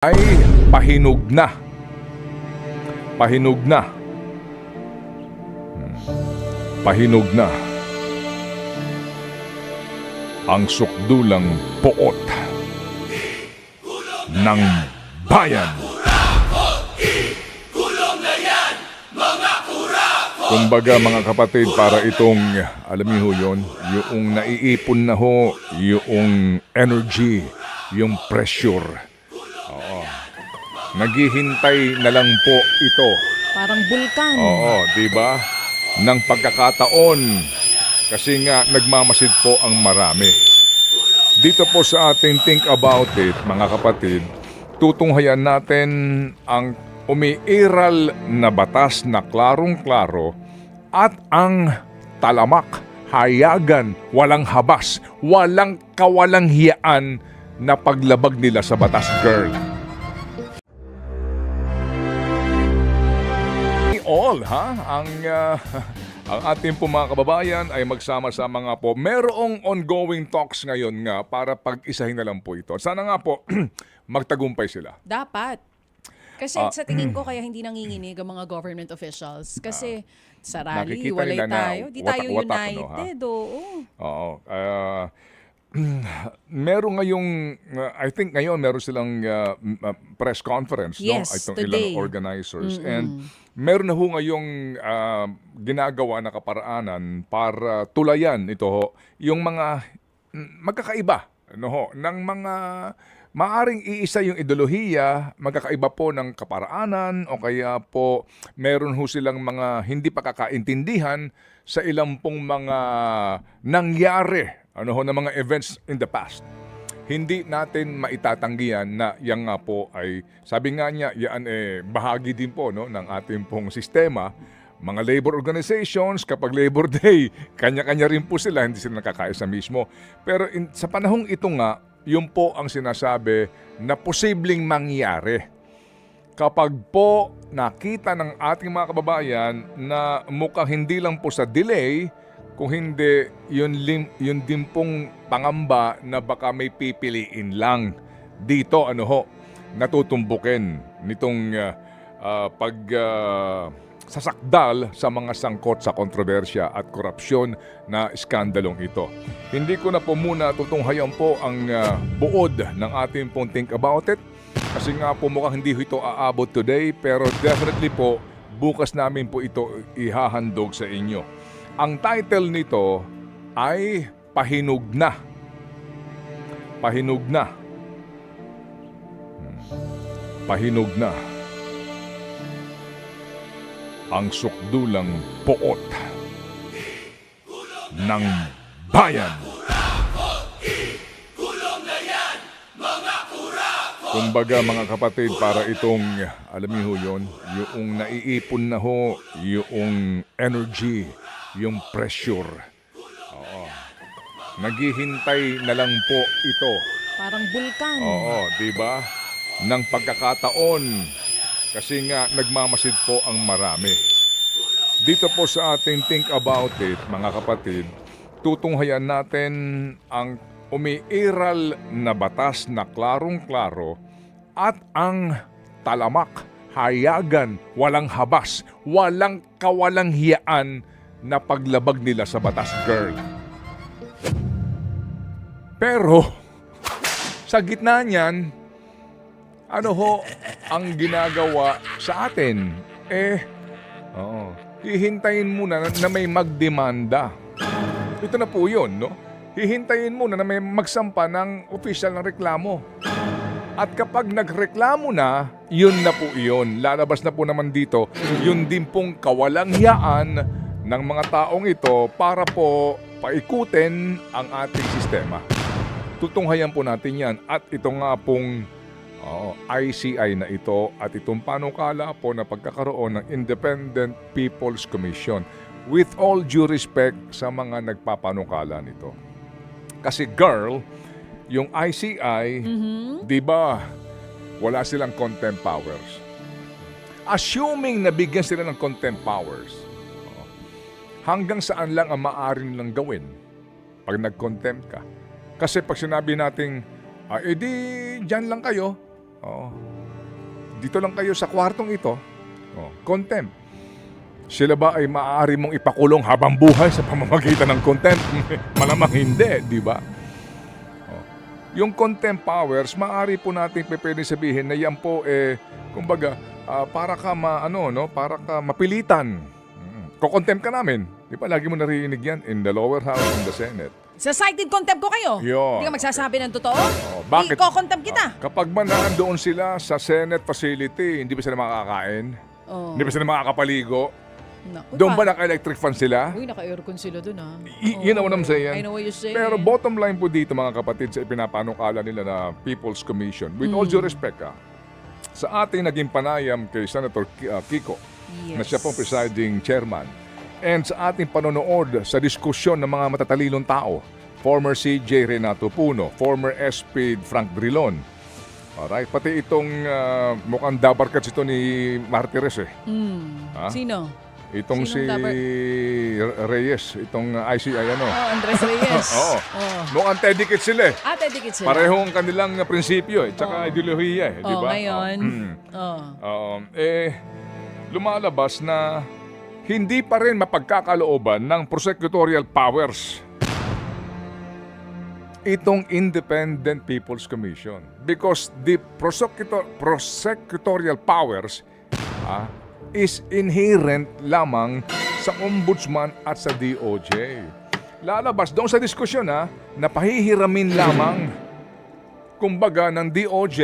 Ay pahinog na. Pahinog na. Pahinog na. Ang sukdulang poot ng bayan. Kumbaga mga kapatid, para itong, alam niyo ho yun, yung naiipon na ho, yung energy, yung pressure. Oo. Naghihintay na lang po ito. Parang bulkan. Oo, di ba? Ng pagkakataon. Kasi nga nagmamasid po ang marami. Dito po sa ating Think About It, mga kapatid, tutunghayan natin ang umiiral na batas na klarong-klaro at ang talamak, hayagan, walang habas, walang kawalang-hiyaan na paglabag nila sa batas, girl. All, ha? Ang ating po mga kababayan ay magsama-sama nga po. Merong ongoing talks ngayon nga para pag-isahin na lang po ito. Sana nga po magtagumpay sila. Dapat. Kasi sa tingin ko kaya hindi nanginginig ang mga government officials. Kasi sa rally, nakikita walay nila na tayo. Di tayo watak-watak, united. no, Oo. Oo. Meron ngayong, I think ngayon meron silang press conference, Yes, no? Itong today. ilang organizers. And meron na ho ngayong ginagawa na kaparaanan para tulayan ito ho, yung mga magkakaiba, no ho, ng mga maaring iisa yung ideolohiya, magkakaiba po ng kaparaanan o kaya po meron ho silang mga hindi pakakaintindihan sa ilang pong mga nangyari na mga events in the past. Hindi natin maitatanggihan na yan nga po ay, sabi nga niya, yan bahagi din po, no, ng ating pong sistema. Mga labor organizations, kapag Labor Day, kanya-kanya rin po sila, hindi sila nakakaisa mismo. Pero sa panahong ito nga, yun po ang sinasabi na posibleng mangyari. Kapag po nakita ng ating mga kababayan na mukhang hindi lang po sa delay, kung hindi, yun din pong pangamba na baka may pipiliin lang dito, natutumbukin nitong sasakdal sa mga sangkot sa kontrobersya at korupsyon na iskandalong ito. Hindi ko na po muna tutunghayan po ang buod ng ating pong Think About It kasi nga po mukhang hindi ito aabot today, pero definitely po bukas namin po ito ihahandog sa inyo. Ang title nito ay Pahinog na. Pahinog na. Pahinog na. Ang sukdulang poot ng bayan. Kumbaga mga kapatid, para itong, alam niyo yun, yung naiipon na ho, yung energy, yung pressure. Oo. Naghihintay na lang po ito. Parang bulkan. Oo, di ba? Ng pagkakataon. Kasi nga nagmamasid po ang marami. Dito po sa ating Think About It, mga kapatid, tutunghayan natin ang umiiral na batas na klarong-klaro at ang talamak, hayagan, walang habas, walang kawalang-hiyaan na paglabag nila sa batas, girl. Pero sa gitna niyan, ang ginagawa sa atin? Hihintayin muna na may magdemanda. Ito na po yun, no? Hihintayin muna na may magsampa ng opisyal ng reklamo. At kapag nagreklamo na, yun na po yun. Lalabas na po naman dito, yun din pong kawalang-hiyaan ng mga taong ito para po paikutin ang ating sistema. Tutunghayan po natin yan. At ito nga pong ICI na ito at itong panukala po na pagkakaroon ng Independent People's Commission, with all due respect sa mga nagpapanukala nito. Kasi girl, yung ICI, di ba, wala silang contempt powers. Assuming na bigyan sila ng contempt powers, hanggang saan lang ang maaari nilang gawin pag nag-contempt ka? Kasi pag sinabi nating, edi dyan lang kayo, dito lang kayo sa kwartong ito. Contempt. Sila ba ay maaari mong ipakulong habang buhay sa pamamagitan ng contempt? Malamang hindi, di ba? Yung contempt powers, maaari po natin pwede sabihin na yan po kumbaga, para ka para ka mapilitan. Ko-contempt ka namin. Di ba lagi mo narinig yan in the lower house, in the Senate. Sa cited contempt ko kayo? Yun. Hindi ka magsasabi ng totoo? Bakit? Iko-contempt kita. Kapag man nandoon sila sa Senate facility, hindi ba sila makakakain? Hindi ba sila makakapaligo? Naku, Doon ba naka-electric fan sila? Uy, naka-aircon sila doon You know what I'm saying? I know what you're saying. Pero bottom line po dito mga kapatid sa ipinapanukala nila na People's Commission, with all due respect sa ating naging panayam kay Senator Kiko, na siya pong presiding chairman, and sa ating panonood sa diskusyon ng mga matatalinong tao, former CJ Renato Puno, former SP Frank Drilon, alright, pati itong mukhang dabarkats ito ni Martires Sino? Itong Sinong si Reyes, itong ICI Andres Reyes. Oo. Mukhang tedikit sila Tedikit sila. Parehong kanilang prinsipyo tsaka ideolohiya di ba? Ngayon. Lumalabas na hindi pa rin mapagkakalooban ng prosecutorial powers itong Independent People's Commission because the prosecutorial powers is inherent lamang sa ombudsman at sa DOJ. Lalabas doon sa diskusyon na pahihiramin lamang kumbaga ng DOJ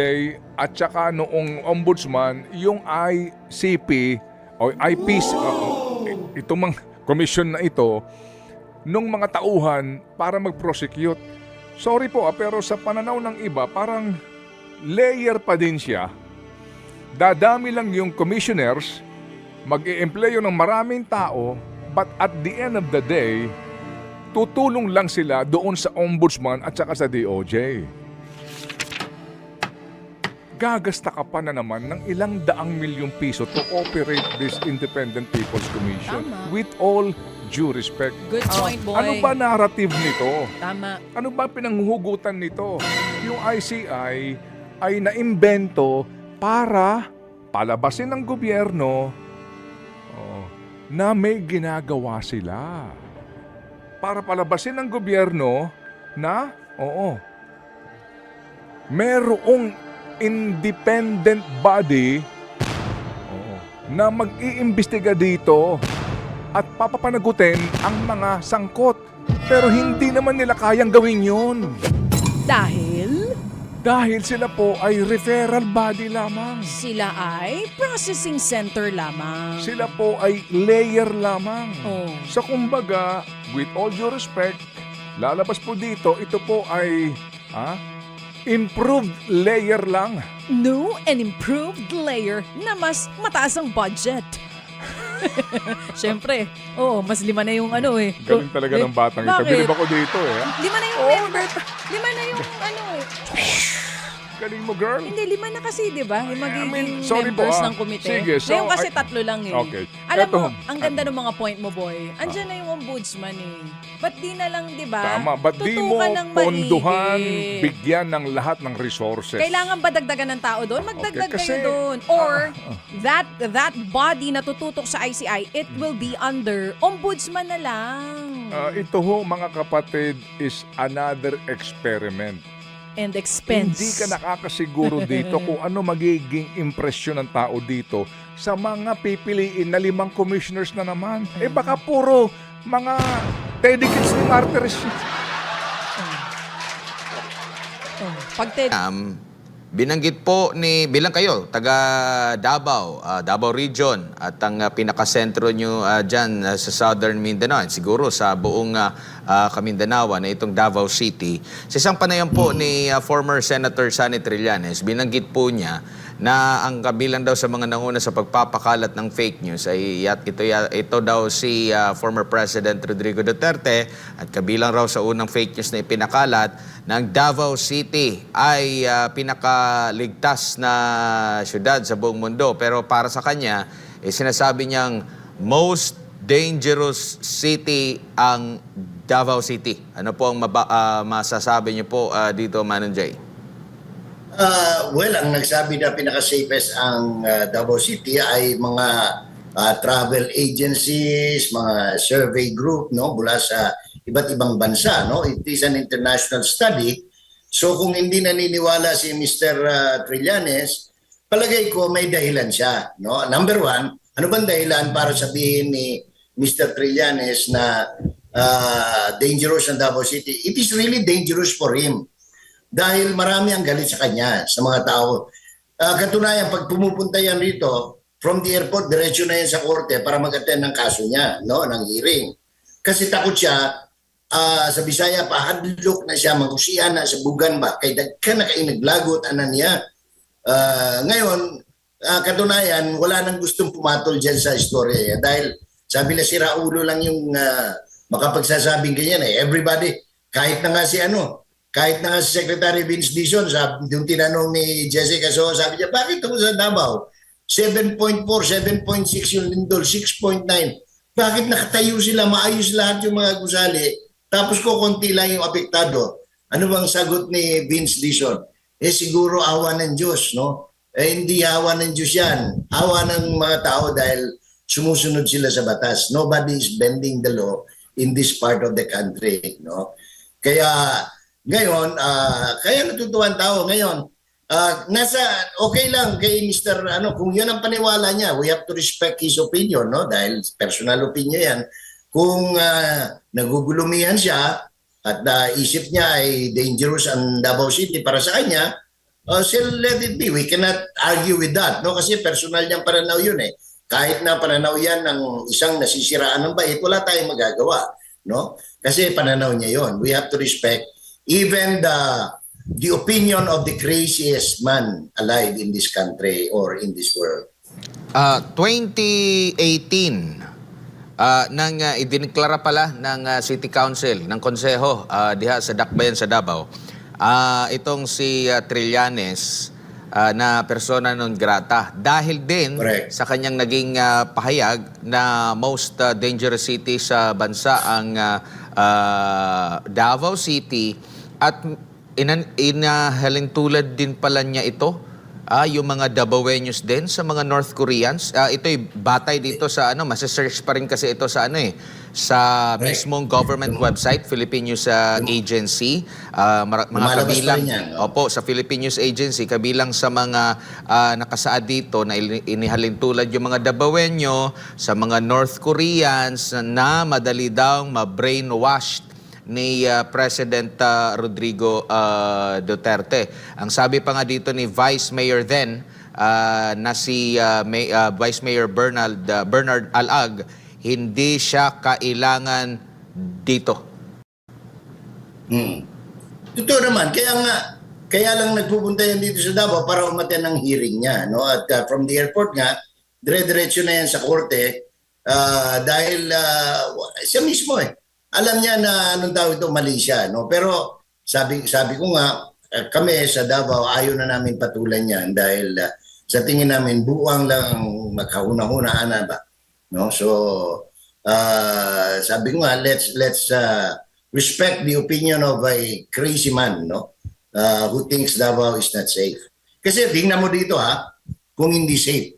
at saka noong ombudsman yung ICP o IPC itong mga commission na ito nung mga tauhan para mag-prosecute. Sorry po pero sa pananaw ng iba parang layer pa din siya. Dadami lang yung commissioners, mag-i-empleyo ng maraming tao, but at the end of the day, tutulong lang sila doon sa ombudsman at saka sa DOJ. Gagasta ka pa na naman ng ilang daang milyong piso to operate this Independent People's Commission. Tama. With all due respect. Good point, boy. Ano ba narrative nito? Tama. Ano ba pinanghuhugutan nito? Yung ICI ay naimbento para palabasin ng gobyerno na may ginagawa sila. Para palabasin ng gobyerno na, merong independent body na mag-iimbestiga dito at papapanagutin ang mga sangkot. Pero hindi naman nila kayang gawin yun. Dahil sila po ay referral body lamang. Sila ay processing center lamang. Sila po ay layer lamang. So kumbaga, with all due respect, lalabas po dito, ito po ay improved layer lang. New and improved layer na mas mataas ang budget. Siyempre, mas lima na yung Galing talaga ng batang ito. Bilib ako dito Lima na yung member. Lima na yung Galing mo, girl. Hindi, lima na kasi, di ba? Yung magiging sorry po, members ng komite. Sige, so, ngayon kasi tatlo lang Okay. Alam Eto, mo, ang ganda ng mga point mo, boy. Andiyan na yung ombudsman Ba't di na lang, di ba? Tama. Ba't di mo Tutukan ng ponduhan, maigi? bigyan ng lahat ng resources? Kailangan ba dagdagan ng tao doon? Magdagdag Okay, kasi- kayo doon. Or, that body na tututok sa ICI, it will be under ombudsman na lang. Ito ho, mga kapatid, is another experiment. And expense. Hindi ka nakakasiguro dito kung ano magiging impresyon ng tao dito sa mga pipiliin na 5 commissioners na naman. Baka puro mga dedicates ni Martires. Binanggit po bilang kayo, taga Davao, Davao Region, at ang pinakasentro nyo dyan sa Southern Mindanao, at siguro sa buong Kamindanao na itong Davao City. Sa isang panayam po ni former Senator Sonny Trillanes, binanggit po niya na ang kabilang daw sa mga nanguna sa pagpapakalat ng fake news ay ito daw si former President Rodrigo Duterte, at kabilang raw sa unang fake news na ipinakalat ng Davao City ay pinakaligtas na syudad sa buong mundo. Pero para sa kanya, sinasabi niyang most dangerous city ang Davao City. Ano po ang masasabi niyo po dito, Manong Jay? Well, ang nagsabi na pinaka-safest ang Davao City ay mga travel agencies, mga survey group, no, mula sa iba't ibang bansa, no. It is an international study. So kung hindi naniniwala si Mr. Trillanes, palagay ko may dahilan siya, no. Number one, ano bang dahilan para sabihin ni Mr. Trillanes na dangerous ang Davao City? It is really dangerous for him. Dahil marami ang galit sa kanya, sa mga tao. Katunayan, pag pumupunta yan rito, from the airport, diretso na yan sa korte para mag-attend ng kaso niya, no, ng hearing. Kasi takot siya, sa Bisaya pa, hadlok na siya, magusian na sa bugan ba, kay dagkan na kayo naglagot, anan niya. Ngayon, katunayan, wala nang gustong pumatol dyan sa istorya. Dahil sabi na si Raulo lang yung makapagsasabing ganyan. Everybody, kahit na nga si Secretary Vince Dizon, yung tinanong ni Jessica So, sabi niya, bakit ako sa Davao? 7.4, 7.6 yung lindol, 6.9. Bakit nakatayo sila, maayos lahat yung mga gusali, tapos konti lang yung apektado? Ano bang sagot ni Vince Dizon? Siguro awa ng Diyos, no? Hindi awa ng Diyos yan. Awa ng mga tao dahil sumusunod sila sa batas. Nobody is bending the law in this part of the country, no? Kaya ngayon, kaya natutuwan tao ngayon. Okay lang kay Mr. Kung yun ang paniwala niya, we have to respect his opinion, no? Dahil personal opinion yan. Kung nagugulumihan siya at isip niya ay dangerous ang Davao City para sa kanya, still let it be. We cannot argue with that, no? Kasi personal niyang pananaw yun eh. Kahit na pananaw yan ng isang nasisiraan ng bait, wala tayong magagawa, no? Kasi pananaw niya yon. We have to respect even the opinion of the craziest man alive in this country or in this world. 2018, nang idineklara pala ng City Council, ng Konseho, diha sa Dakbayan sa Davao, itong si Trillanes na persona non grata. Dahil din Correct. sa kanyang naging pahayag na most dangerous city sa bansa ang Davao City. At inahalintulad din pala niya ito, yung mga Davaoenos din sa mga North Koreans. Ito'y batay dito sa masa-search pa rin kasi ito sa sa mismong government website, Philippine News Agency. Mga kabilang, sa Philippine News Agency, kabilang sa mga nakasaad dito na inihalintulad yung mga Davaoeno sa mga North Koreans na madali daw ma-brainwashed ni President Rodrigo Duterte. Ang sabi pa nga dito ni Vice Mayor then na si Vice Mayor Bernard Alag, hindi siya kailangan dito. Totoo naman. Kaya lang nagpupunta yan dito sa Davao para umaten ng hearing niya, no? At from the airport nga, dire-diretso na yan sa korte dahil siya mismo alam niya na anong tawag ito, mali siya, no? Pero sabi ko nga, kami sa Davao, ayaw na namin patulan yan dahil sa tingin namin, buwang lang magkahuna-hunaan ba? No? So, sabi ko nga, let's respect the opinion of a crazy man, no? Who thinks Davao is not safe. Kasi tingnan mo dito kung hindi safe.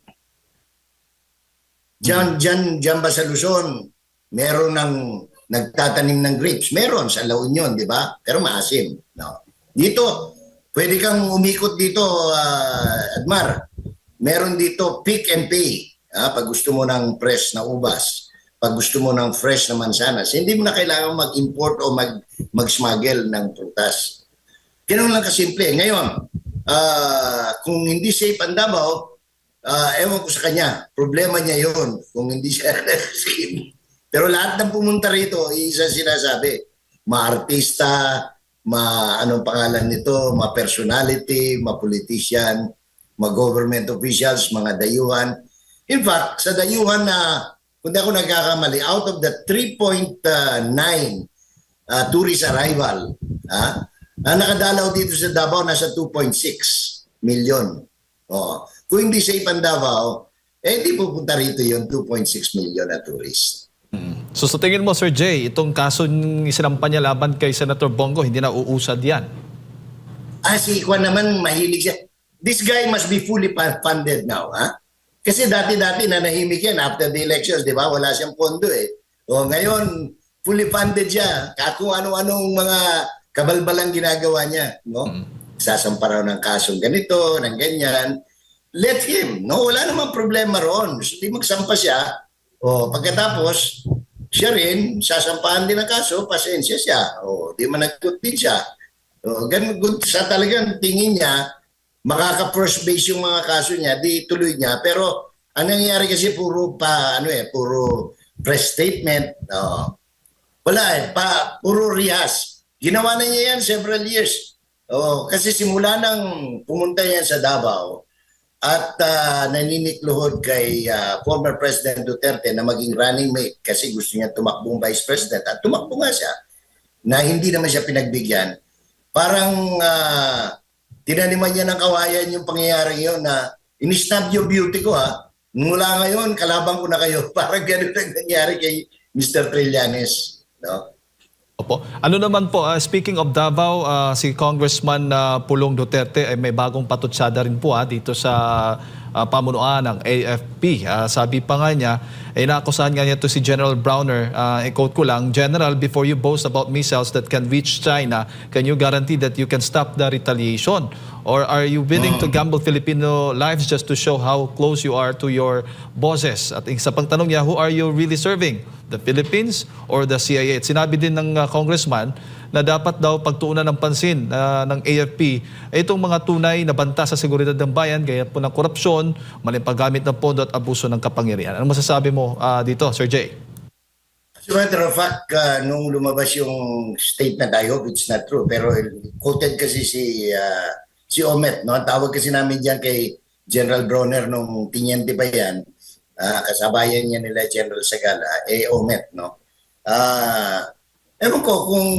Diyan ba sa Luzon, meron ng nagtatanim ng grapes. Meron sa La Union, di ba? Pero maasim. No? Dito, pwede kang umikot dito, Admar. Meron dito pick and pay. Pag gusto mo ng fresh na ubas, pag gusto mo ng fresh na mansanas, hindi mo na kailangan mag-import o mag-smuggle ng prutas. Ganun lang kasimple. Ngayon, kung hindi safe ang Davao, ewan ko sa kanya. Problema niya yon kung hindi siya safe. Pero lahat ng pumunta rito, isa sinasabi, ma-artista, anong pangalan nito, ma-personality, ma-politician, ma-government officials, mga dayuhan. In fact, sa dayuhan na, kung di ako nagkakamali, out of the 3.9 tourist arrival, nakadalaw dito sa Davao, nasa 2.6 million. Kung hindi safe ang Davao, di pupunta rito yung 2.6 million na tourist. So sa tingin mo, Sir Jay, itong kaso ng isinampa niya laban kay Senator Bongo, hindi na uusad yan? Si Kwan naman mahilig siya. This guy must be fully funded now, ha? Kasi dati-dati nanahimik yan after the elections, di ba? Wala siyang pondo eh. O ngayon, fully funded siya. Kung ano-anong mga kabalbalang ginagawa niya, no? Sasampa raw ng kasong ganito, ng ganyan. Let him, no? Wala namang problema roon. Gusto di magsampa siya. O pagkatapos, siya rin, sasampahan din ang kaso, pasensya siya. O di managot din siya. O, ganun, sa talagang tingin niya, makaka-first base yung mga kaso niya, di tuloy niya. Pero ang nangyayari kasi puro puro press statement. Wala puro rehas. Ginawa na niya yan several years. Kasi simula nang pumunta yan sa Davao at naninikluhod kay former President Duterte na maging running mate kasi gusto niya tumakbong Vice President at tumakbo nga siya na hindi naman siya pinagbigyan. Parang tinaniman niya ng kawayan yung pangyayari yun na in-snub yung beauty ko mula ngayon kalaban ko na kayo. Parang ganun ang nangyari kay Mr. Trillanes. No? Opo. Ano naman po, speaking of Davao, si Congressman Pulong Duterte ay may bagong patutsada rin po dito sa pamunuan ng AFP. Sabi pa nga niya, naakusahan nga niya to si General Browner, i-quote ko lang, General, before you boast about missiles that can reach China, can you guarantee that you can stop the retaliation? Or are you willing to gamble Filipino lives just to show how close you are to your bosses? At isa pang tanong niya, who are you really serving? The Philippines or the CIA? At sinabi din ng congressman na dapat daw pagtuunan ng pansin ng AFP itong mga tunay na banta sa seguridad ng bayan, gaya po ng korupsyon, maling paggamit ng pondo at abuso ng kapangyarihan. Ano masasabi mo dito, Sir Jay? As a matter of fact, nung lumabas yung statement, I hope it's not true, pero quoted kasi si Omet, no? Ang tawag kasi namin diyan kay General Bronner nung tiniente pa yan, kasabayan niya nila General Sagala, Omet, no? Ewan ko kung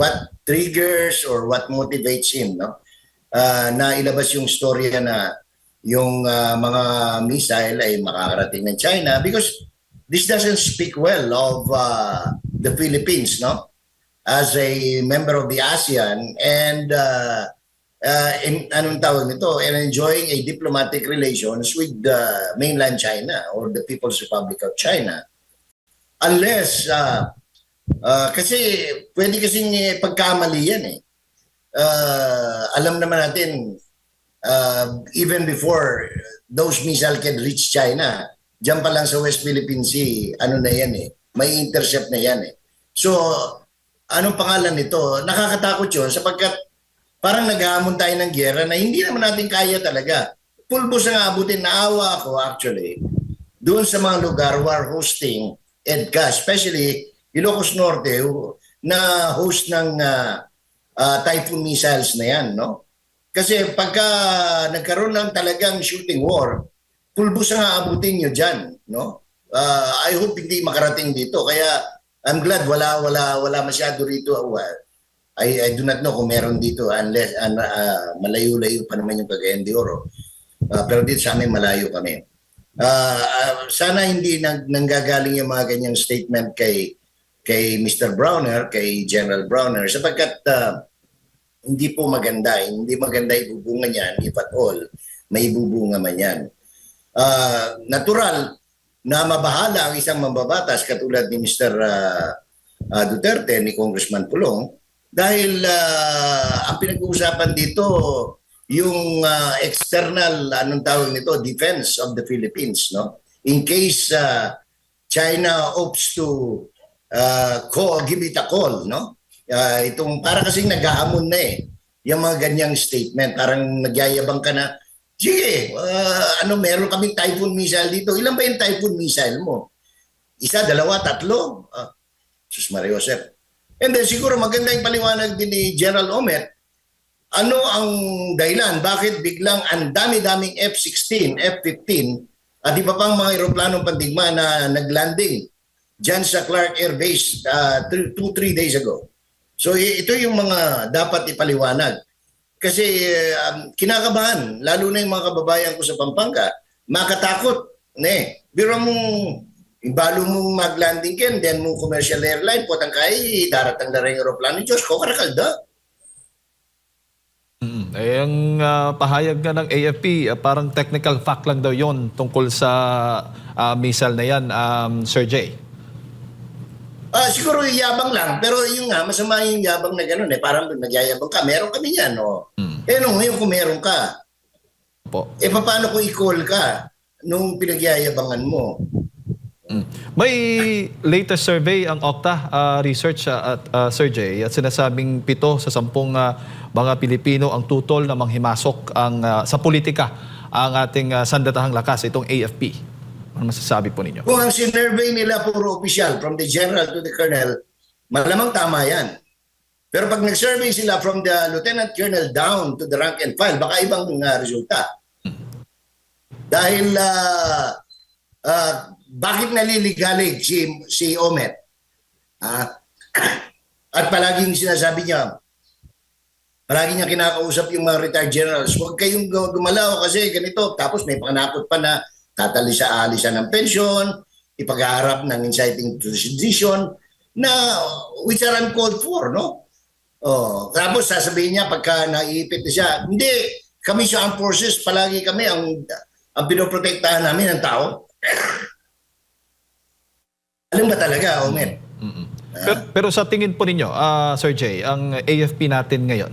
what triggers or what motivates him, no? Na ilabas yung storya na yung mga missile ay makakarating ng China because this doesn't speak well of the Philippines, no? As a member of the ASEAN and anong tawag nito, and enjoying a diplomatic relations with mainland China or the People's Republic of China. Unless, kasi pwede kasing pagkamali yan eh. Alam naman natin, even before those missile can reach China, dyan pa lang sa West Philippine Sea, ano na yan eh, may intercept na yan eh. So, anong pangalan nito? Nakakatakot yun sapagkat parang naghahamon tayo ng gyera na hindi naman natin kaya talaga. Pulbos ang abutin, naawa ako actually doon sa mga lugar who are hosting EDCA, especially Ilocos Norte na host ng Typhoon missiles na yan, no? Kasi pagka nagkaroon ng talagang shooting war, pulbos ang aabutin nyo dyan, no? I hope hindi makarating dito. Kaya I'm glad wala masyado rito. I do not know kung meron dito unless malayo-layo pa naman yung Cagayan de Oro. Pero dito sa amin malayo kami. Sana hindi nanggagaling yung mga ganyang statement kay Mr. Browner, kay General Browner sapagkat hindi po maganda. Hindi maganda ibubunga niyan if at all may ibubunga man yan. Natural na mabahala ang isang mambabatas katulad ni Mr. Duterte, ni Congressman Pulong, dahil ang pinag-uusapan dito yung external anong tawag nito, defense of the Philippines, no? In case China opts to give it a call, no? Itong para kasing nag-aamon na eh yung mga ganyang statement, parang nagyayabang ka na, sige, meron kaming Typhoon missile dito. Ilan ba yung Typhoon missile mo? Isa, dalawa, tatlo? Sus Maria Josep. And then siguro maganda yung paliwanag din ni General Omet. Ano ang dahilan? Bakit biglang ang dami-daming F-16, F-15 at iba pang mga aeroplanong pandigma na naglanding dyan sa Clark Air Base 2-3 days ago? So ito yung mga dapat ipaliwanag. Kasi kinakabahan, lalo na yung mga kababayan ko sa Pampanga, makatakot. Biro mong balo mong mag-landing ken, then mong commercial airline, potang kay daratang darang aeroplano, Diyos ko, karakalda. Ang pahayag nga ng AFP, parang technical fact lang daw yon tungkol sa missile na yan, Sir Jay. Siguro yung yabang lang, pero yung nga, masama yung yabang na gano'n eh. Parang nagyayabang ka, meron kami yan, no? Ngayon kung meron ka, Po. paano kung i-call ka nung pinagyayabangan mo? May latest survey ang Okta Research at Sir Jay at sinasabing 7 sa 10 mga Pilipino ang tutol na manghimasok sa politika ang ating sandatahang lakas, itong AFP. Ano masasabi po ninyo? Kung ang sinurvey nila puro official, from the general to the colonel, malamang tama yan. Pero pag nag-survey sila from the lieutenant colonel down to the rank and file, baka ibang resulta. Dahil bakit naliligalig si Omet? At palaging sinasabi niya, palagi niya kinakausap yung mga retired generals, huwag kayong gumalaw kasi ganito. Tapos may panakot pa na alisan ng pensyon, ipag-aharap ng inciting to sedition na which are uncalled for, no? Tapos sasabihin niya pagka naiipit na siya, hindi, kami sa armed forces, palagi kami ang pinoprotektahan namin ng tao. Alam ba talaga, Omet? Pero sa tingin po ninyo, Sir Jay, ang AFP natin ngayon,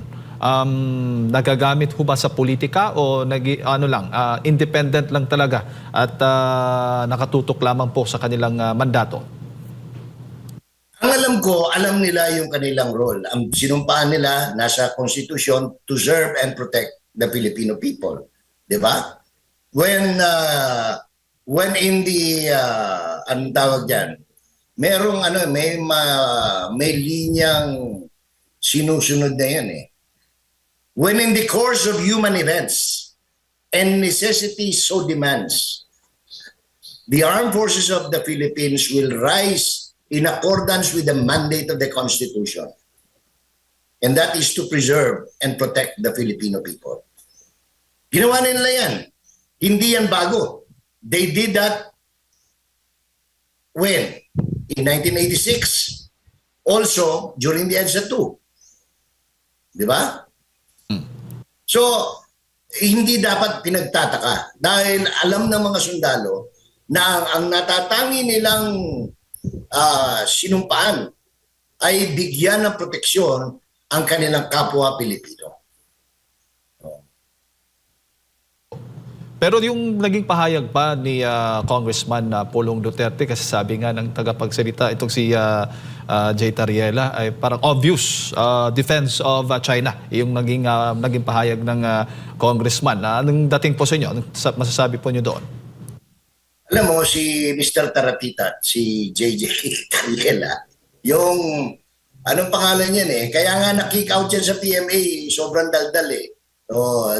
nagagamit ho ba sa politika o independent lang talaga at nakatutok lamang po sa kanilang mandato? Ang alam ko, alam nila yung kanilang role. Ang sinumpaan nila nasa Constitution to serve and protect the Filipino people. Di ba? When in the, anong tawag dyan, merong may linyang sinusunod na yan eh. When in the course of human events and necessity so demands, the armed forces of the Philippines will rise in accordance with the mandate of the Constitution. And that is to preserve and protect the Filipino people. Ginawa nila yan. Hindi yan bago. They did that when? In 1986. Also, during the EDSA 2. Di ba? So, hindi dapat pinagtataka dahil alam ng mga sundalo na ang natatangi nilang sinumpaan ay bigyan ng proteksyon ang kanilang kapwa Pilipino. Pero yung naging pahayag pa ni Congressman Pulong Duterte, kasi sabi nga ng tagapagsalita itong si Jay Tariela ay parang obvious defense of China, yung naging pahayag ng congressman. Anong dating po sa inyo? Anong masasabi po niyo doon? Alam mo, si Mr. Taratita, si JJ Tariela, yung anong pangalan yan eh, kaya nga na-kick out yan sa PMA, sobrang daldal eh.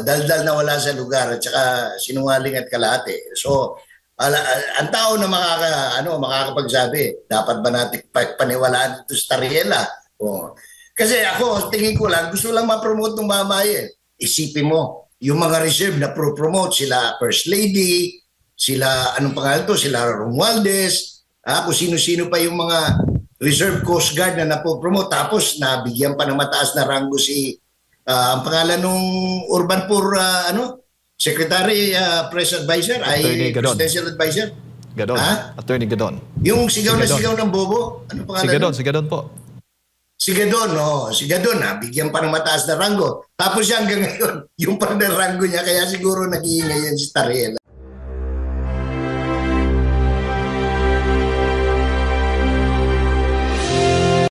Daldal na wala sa lugar at saka sinungaling at kalate. So, ang tao na makakapagsabi, dapat ba natin paniwalaan ito sa Tariela? Kasi ako, tingin ko lang, gusto lang ma-promote ng mamayan. Isipin mo, yung mga reserve na pro-promote, sila First Lady, sila, anong pangalan to, sila Romualdez, kung sino-sino pa yung mga Reserve Coast Guard na napopromote, tapos nabigyan pa ng mataas na rango si ang pangalan nung Urbanpur Secretary Press Advisor ay Presidential Advisor. Gadon. Attorney Gadon. Yung sigaw na sigaw ng bobo, ano pangalan? Si Gadon po. Si Gadon, si Gadon bigyan pa ng mataas na rango. Tapos siya hanggang ngayon, yung pa rin rango niya, kaya siguro nag-iingay yan si Tariela.